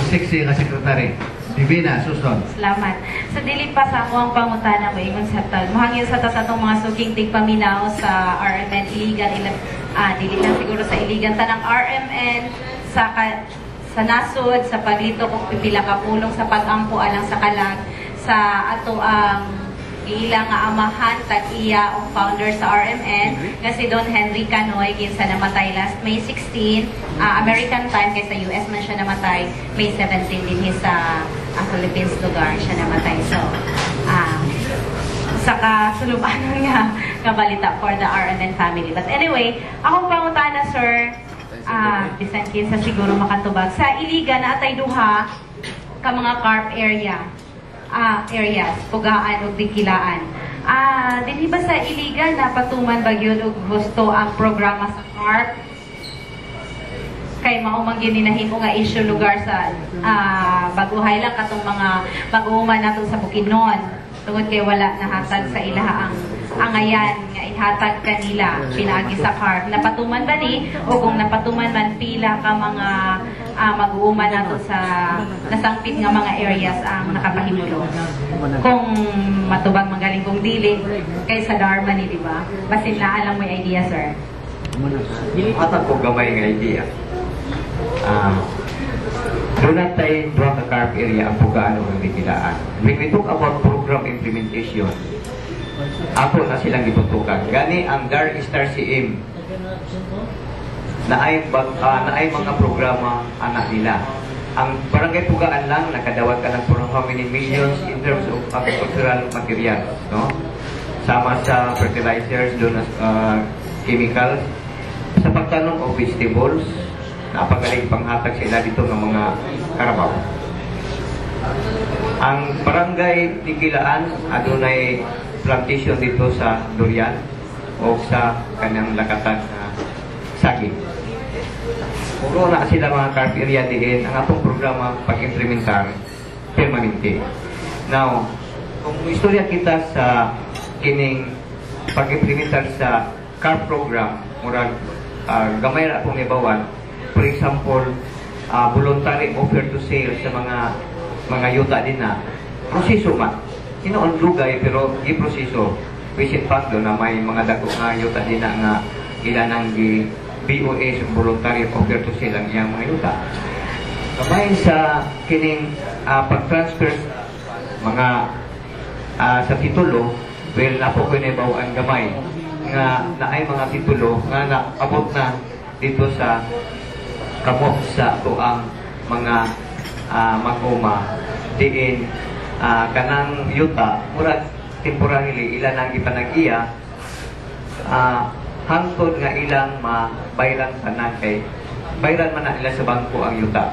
sexy nga sekretary. Divina, susun. Salamat. Sa dili pa sa ako ang pangutana mo ingon sa tal. Mahangin sa tatong mga suking tigpaminaw sa RMN iligan dili lang siguro sa iligan tanang RMN sa nasod sa paglito kung pipila ka pulong sa pag-ampo alang sa kalag sa ato ang ilang nga amahan tag-iya ang founder sa RMN kasi Don Henry Canoy kinsa namatay last May 16 American time kay sa US man siya namatay May 17 din sa Philippines lugar siya namatay so sa kasulubanan nga balita for the RMN family but anyway akong pangutana sir bisan kinsa siguro makatubag sa iligan na atay duha ka mga carp areas pugaan ug dikilaan dinhi ba sa iligan na patuman ba gyud og gusto ang programa sa carp kay mao man gyud nahimo nga issue lugar sa baguhay lang katong mga baguhuman nato sa Bukidnon tungod kay wala nahatag sa ilaha ang angayan nga ihatag kanila pinaagi sa carp napatuman ba ni o kung napatuman man pila ka mga mag-uuman nato sa nasangpit nga mga areas ang nakapahimulo kung matubag magaling kung dili kay sa Dharma ni di ba basin na alam mo idea sir atag ko gamay nga idea doon natin doon ka carp area ang pugaan ng dikilaan. When we talk about program implementation, ako na silang itutukan. Gani ang Dar Star CM na ay mga programa anak nila. Ang barangay pugaan lang, nakadawat ka ng how many millions in terms of agricultural material. No? Sama sa fertilizers, doon chemicals, sa pagtanong of vegetables, napagaling panghatag sila dito ng mga karabaw. Ang barangay Tikilaan adunay plantation dito sa durian o sa kanyang lakatan na saging. Puro na sila mga carp area diin ang atong programa pag-implementar permanente. Now, kung istorya kita sa kining pag-implementar sa carp program murag gamay na akong ibawan. For example, voluntary offer to sale sa mga yuta din na proseso man. Sinoon lugay pero i-proseso. Visit fact do na may mga dako nga yuta din na nga ilan ang BOS voluntary offer to sale ang iyang mga yuta. Kamay sa kining pag-transfer mga sa titulo, well na po ko ang gamay nga naay mga titulo nga naabot na dito sa kamot sa tuang mga maguma diin kanang yuta murag temporarily ilan ang ipanag-iya hangtod nga ilang mabayran tanan kay bayran man na nila sa bangko ang yuta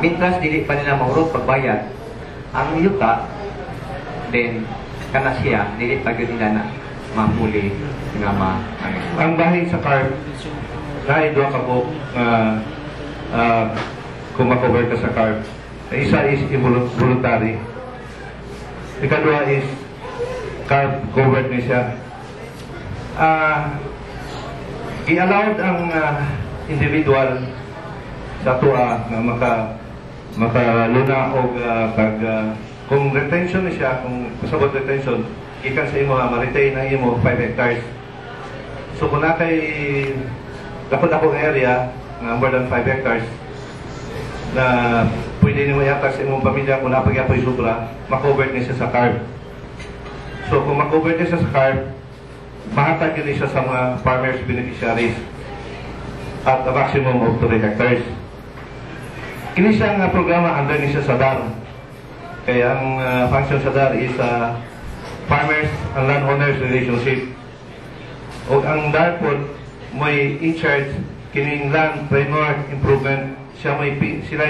mintras dili pa nila mahurot pagbayad ang yuta then kana siya dili pa gyud nila na mahuli nga ang bahin sa carp na idwa ka po kung makover ka sa carp. Isa is voluntary. Ikadua is carp covered niya siya. I-allowed ang individual sa tuwa na makaluna o kung retention niya, kung kasabot retention, ikan sa imo ma-retain ang imo 5 hectares. So kung nakay dakong area na more than 5 hectares na pwede nyo yata sa imong pamilya kung napagyapoy sobra, makover niya siya sa carp. So kung makover niya siya sa carp, mahatag yun siya sa mga farmers beneficiaries at a maximum of 3 hectares. Kini siya nga programa under niya sa DAR. Kaya ang function sa DAR is farmers and landowners relationship. O ang DAR po may in-charge kining land framework improvement sila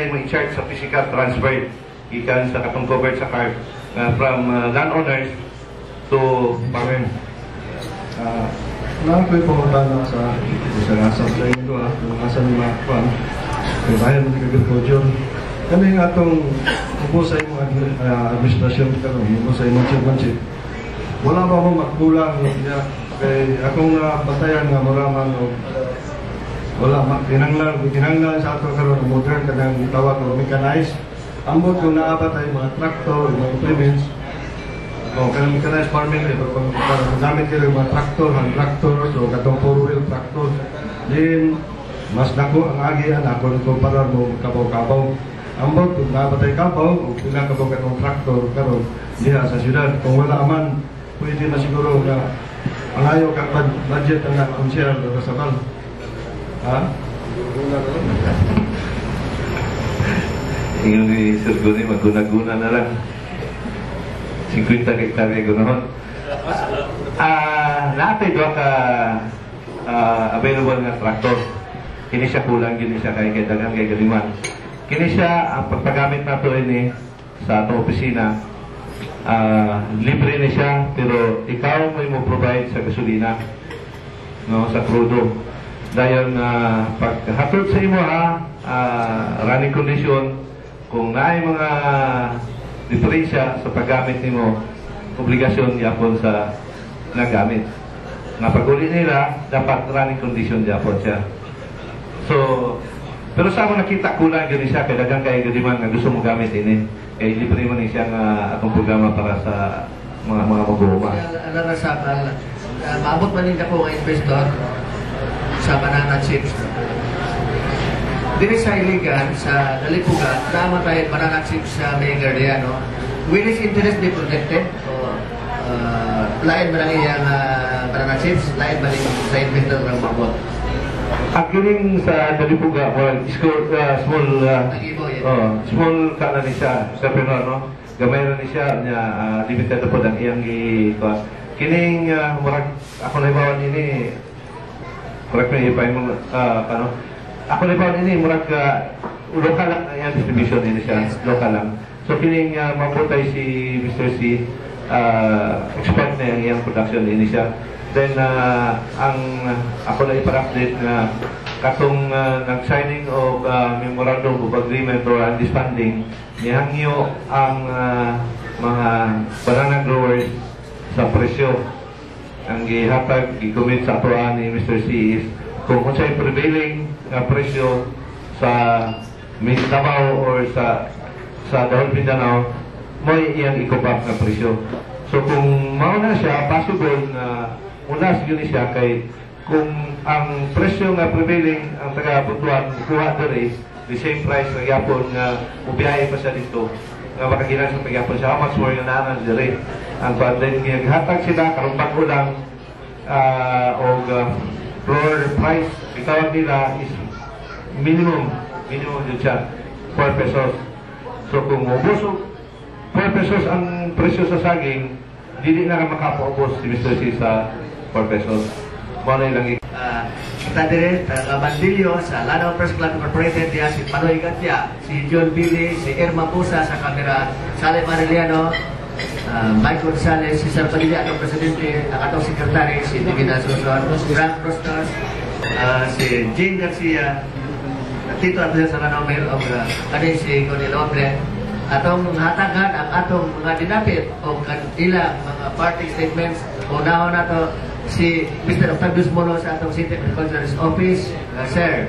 yung may in-charge sa physical transfer ikan sa katong covered sa carp from landowners to farmers. Wala ko yung pangutana sa nasa sa inyo kung nasa ni mga kwan kung bayan mo agriculture kami nga itong upo sa imong administrasyon upo sa imong chairmanship wala ba mo magkulang kay akong batayan nga maramang Wala, kinanglan sa ato karon modern kanang tawag o mechanized. Ambot kung naabat ay mga traktor, mga implements, o kanang mechanized farming, para magamit kayo mga traktor, hand tractor, so katong 4-wheel tractor. Then, mas dako ang agian ako nung kumparar mo kabaw-kabaw. Ambot kung naabat ay kabaw, o pila kabaw katong traktor karon diha sa syudad. Kung wala man, pwede na siguro na ang ayaw kang budget ang nakonsyal o kasabal. Ha? Ingon ni Sir Guni, maguna-guna na lang. 50 hektarya gunahon. Natin doon ka available nga traktor. Kini siya kulang, kini siya kay dagang kay galiman. Kini siya, ang pagpagamit nato ini sa atong opisina, libre na siya, pero ikaw may mo provide sa gasolina, no, sa crudo. Dahil paghatod sa imo running condition, kung naay mga diferensya sa paggamit nimo, obligasyon yapon sa nagamit. Nga pag-uli nila, dapat running condition yapon siya. So, pero sa ako nakita kulang gani siya, kaya dagang kaya gani man nga gusto mo gamit ini. Kaya libre man siya nga atong programa para sa mga mag-uuma. Alam na sa maabot man din ako ang investor sa banana chips. Dili sa iligan, sa Dalipugan, tama tayo banana chips sa Mayor no? Will his interest be protected? O lain ba lang iyang banana chips? Lain ba rin sa investor ng mabot? Ang kining sa Dalipuga, small small ka na ni siya, entrepreneur, no? Gamay na ni siya, limited na po ang iyang kining murag, ako na ibawan ini, correct me if I'm ako na ibawan ini, murag local lang ang iyang distribution ini siya, local lang. So kining mabutay si Mr. C, expect na ang iyang production ini siya. Then, ang ako na ipar-update na katong nag-signing of memorandum of agreement or understanding, nihangyo ang mga banana growers sa presyo. Ang gihatag, gikomit sa atuan ni Mr. C is kung unsay prevailing na presyo sa Davao or sa Dahol Mindanao, mo iyang ikupak na presyo. So kung mauna siya, possible na una siguro siya kay kung ang presyo nga prevailing ang taga-Butuan kuha dere the same price ng yapon nga ubiyahe pa siya dito nga makagilan sa pagyapon siya, how much more yung naanan dere ang then hatag sila karong pag-ulang floor price itawag nila is minimum yun siya 4 pesos. So kung ubos 4 pesos ang presyo sa saging, dili na ka makapaubos si Mr. C sa 4 pesos. Muna lang kita dire, Bandilyo sa Lanao Press Club Incorporated diya si Panoy Gatya, si John Billy, si Irma Pusa sa kamera, Sale Mariliano, Mike Gonzalez, si Sir Padilla, atong presidente, ang atong sekretary, si Divina Suson, Frank Prostos, si Jane Garcia, Tito Abdel sa Lanao Mail of kani si Connie Loble, atong hatagan ang atong mga dinapit o ilang mga party statements. Unahon na to si Mr. Octavius Molo sa atong City Agriculture's Office. Sir,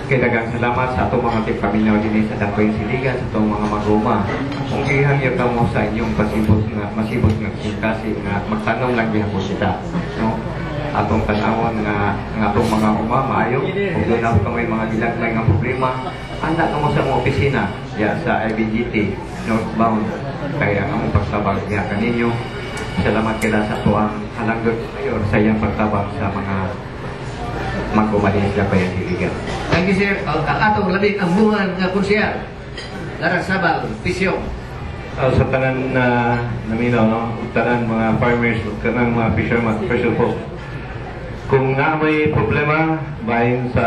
Kaya dagang salamat sa atong mga tipaminaw din sa Dakoy Siligan, sa atong mga maguma. Kung ihangyo ka mo sa inyong masibot nga kasi nga magtanong lang gihapon kita. No? Atong tanawon nga atong mga uma maayo, kung doon ako kami mga gilagmay nga problema, anda ka mo sa mga opisina sa IBGT northbound. Kaya ang pagsabag niya kaninyo. Salamat kila sa tuwang halanggot mayor sa iyang pagtabang sa mga magkumalis na Dakoy Siligan. thank you sir. Ang atong labing ang bungan nga konsyal, Lara Sabal, Pisyong. Sa tanan na naminaw, no? Tanan mga farmers, tanan mga fishermen folks. Kung na may problema, bahin sa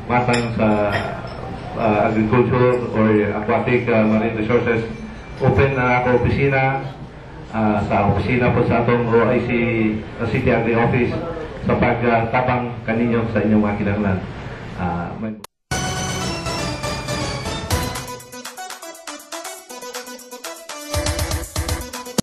matang sa agriculture or aquatic marine resources, open na ako opisina sa opisina po sa atong OIC City Agri Office sa pagtabang kaninyo sa inyong mga kinahanglan.